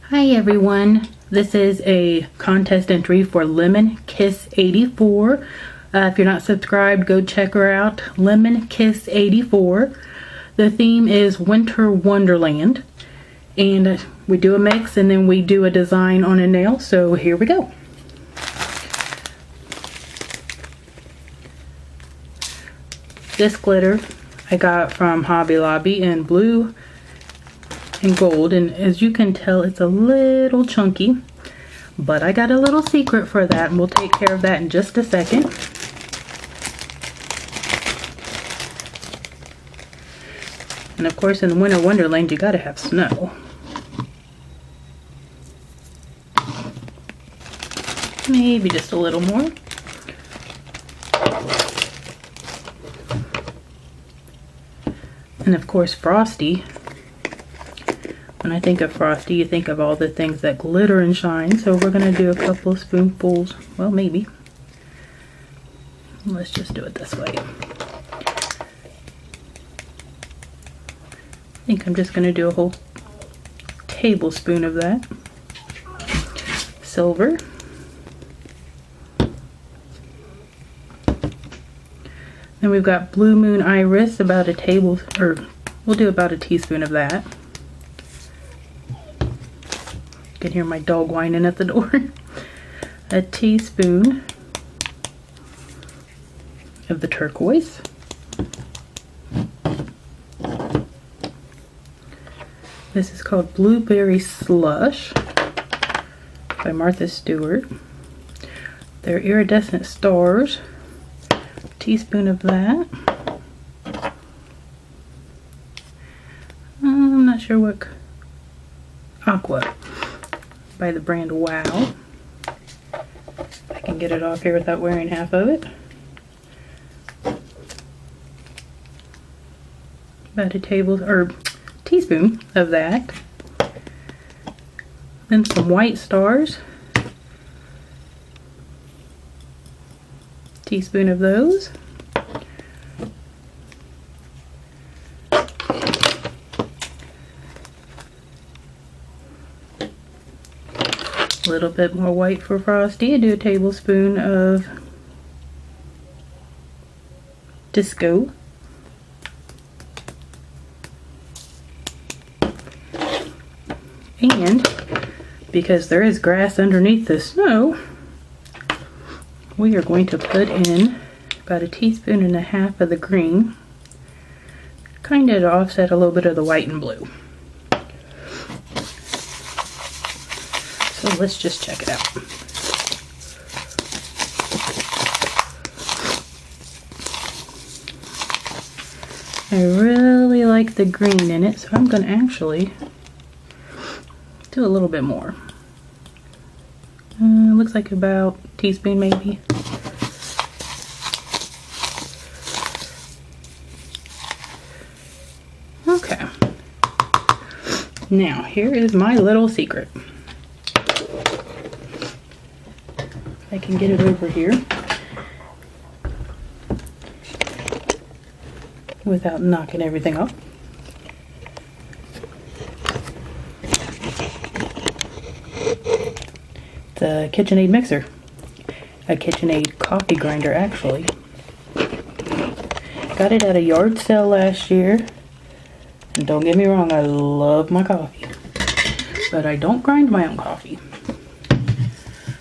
Hi everyone, this is a contest entry for lemonkiss84. If you're not subscribed, go check her out, lemonkiss84. The theme is Winter Wonderland, and we do a mix and then we do a design on a nail, so here we go. This glitter I got from Hobby Lobby in blue and gold, and as you can tell it's a little chunky, but I got a little secret for that and we'll take care of that in just a second. And of course in Winter Wonderland you gotta have snow. Maybe just a little more. And of course Frosty. When I think of Frosty, you think of all the things that glitter and shine. So we're going to do a couple of spoonfuls. Well, maybe. Let's just do it this way. I think I'm just going to do a whole tablespoon of that. Silver. Then we've got Blue Moon Iris, about a we'll do about a teaspoon of that. You can hear my dog whining at the door. A teaspoon of the turquoise. This is called Blueberry Slush by Martha Stewart. They're iridescent stars. A teaspoon of that. I'm not sure what. Aqua by the brand Wow. I can get it off here without wearing half of it. About a teaspoon of that. Then some white stars. Teaspoon of those. A little bit more white for Frosty. I do a tablespoon of Disco. And because there is grass underneath the snow, we are going to put in about a teaspoon and a half of the green, kind of to offset a little bit of the white and blue. So let's just check it out. I really like the green in it, so I'm going to actually do a little bit more. Looks like about a teaspoon maybe. Okay. Now here is my little secret. I can get it over here without knocking everything off. It's a KitchenAid mixer. A KitchenAid coffee grinder, actually. Got it at a yard sale last year. And don't get me wrong, I love my coffee. But I don't grind my own coffee.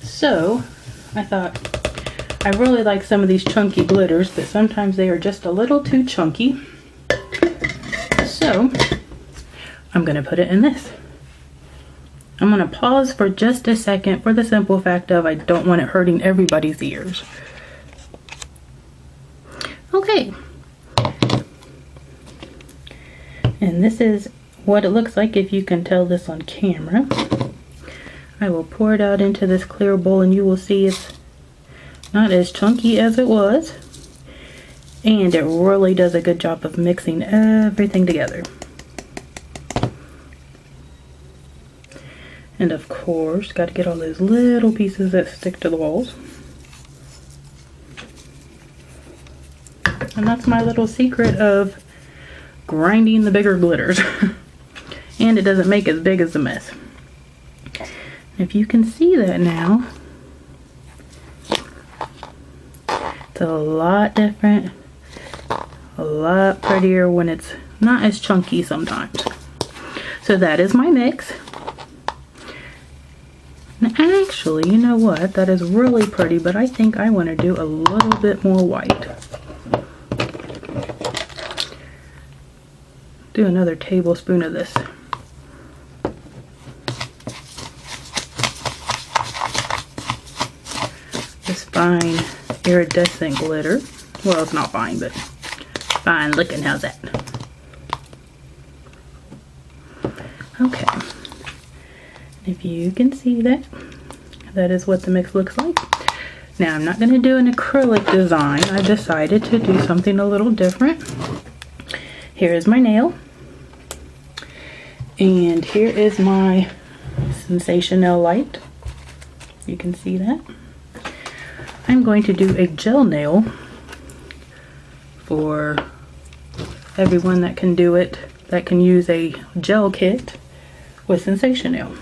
So I thought, I really like some of these chunky glitters, but sometimes they are just a little too chunky. So I'm going to put it in this. I'm going to pause for just a second for the simple fact of I don't want it hurting everybody's ears. Okay. And this is what it looks like if you can tell this on camera. I will pour it out into this clear bowl and you will see it's not as chunky as it was. And it really does a good job of mixing everything together. And of course, got to get all those little pieces that stick to the walls. And that's my little secret of grinding the bigger glitters. And it doesn't make as big as the mess. If you can see that now, it's a lot different, a lot prettier when it's not as chunky sometimes. So that is my mix. And actually, you know what? That is really pretty, but I think I want to do a little bit more white. Do another tablespoon of this. This fine iridescent glitter. Well, it's not fine, but fine looking. How's that? Okay. If you can see that, that is what the mix looks like. Now, I'm not going to do an acrylic design. I decided to do something a little different. Here is my nail. And here is my Sensational light. You can see that. I'm going to do a gel nail for everyone that can do it, that can use a gel kit with Sensational.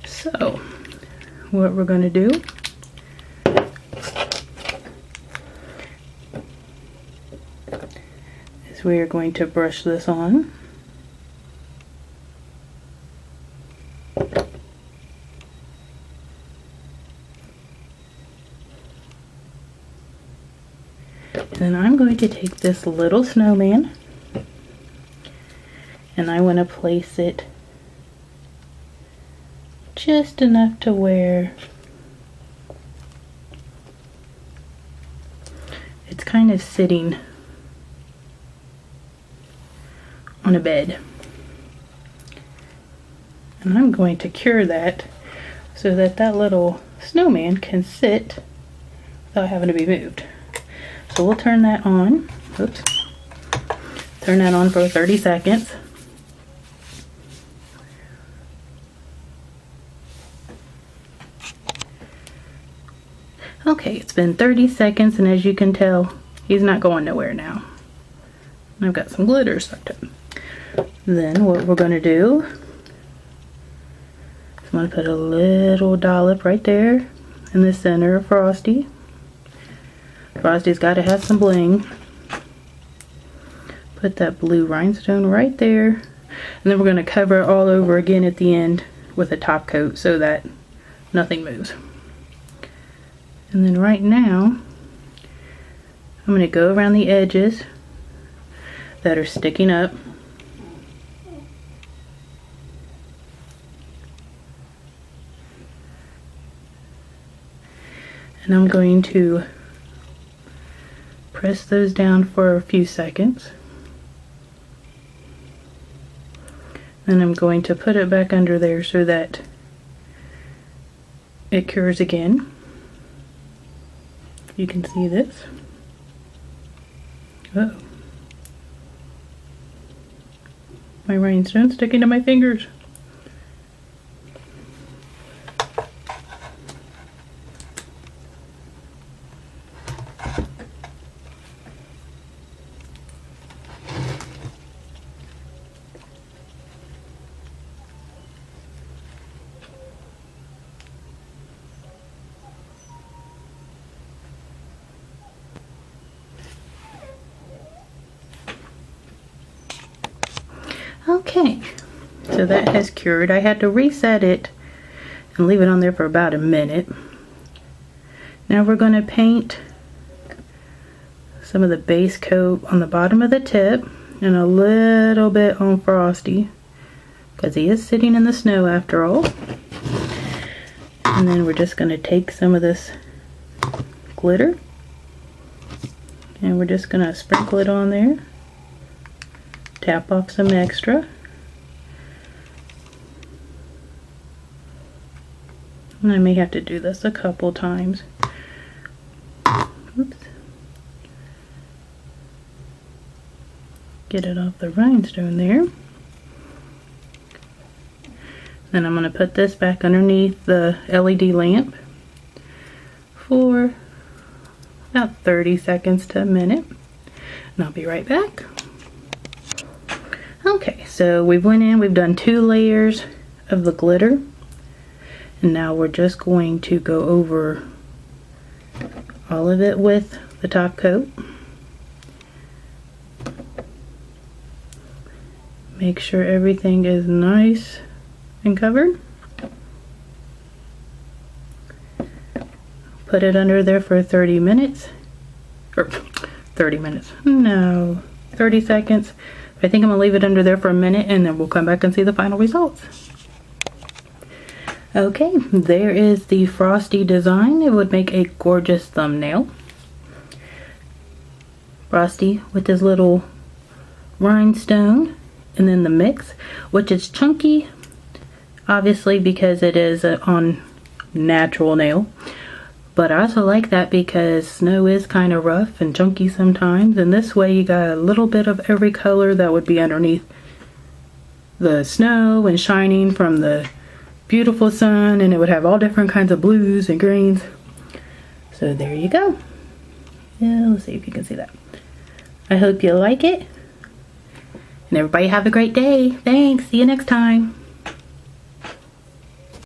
So, what we're going to do is we are going to brush this on. And then I'm going to take this little snowman and I want to place it just enough to where it's kind of sitting on a bed. And I'm going to cure that so that that little snowman can sit without having to be moved. So we'll turn that on. Oops. Turn that on for 30 seconds. Okay, it's been 30 seconds, and as you can tell, he's not going nowhere now. I've got some glitter stuck to him. Then what we're going to do is I'm going to put a little dollop right there in the center of Frosty. Frosty's got to have some bling. Put that blue rhinestone right there. And then we're going to cover it all over again at the end with a top coat so that nothing moves. And then right now, I'm going to go around the edges that are sticking up. And I'm going to press those down for a few seconds. Then I'm going to put it back under there so that it cures again. You can see this. Uh-oh. My rhinestone's sticking to my fingers. Okay, so that has cured. I had to reset it and leave it on there for about a minute. Now we're going to paint some of the base coat on the bottom of the tip and a little bit on Frosty because he is sitting in the snow after all. And then we're just going to take some of this glitter and we're just going to sprinkle it on there. Tap off some extra. And I may have to do this a couple times. Oops. Get it off the rhinestone there. Then I'm going to put this back underneath the LED lamp for about 30 seconds to a minute. And I'll be right back. Okay, so we went in, we've done 2 layers of the glitter. And now we're just going to go over all of it with the top coat. Make sure everything is nice and covered. Put it under there for 30 minutes. Or 30 minutes. No, 30 seconds. I think I'm gonna leave it under there for a minute and then we'll come back and see the final results. Okay, there is the frosty design. It would make a gorgeous thumbnail. Frosty with his little rhinestone, and then the mix, which is chunky, obviously because it is on natural nail. But I also like that because snow is kind of rough and chunky sometimes, and this way you got a little bit of every color that would be underneath the snow and shining from the beautiful sun, and it would have all different kinds of blues and greens. So there you go. Yeah, let's see if you can see that. I hope you like it, and everybody have a great day. Thanks. See you next time.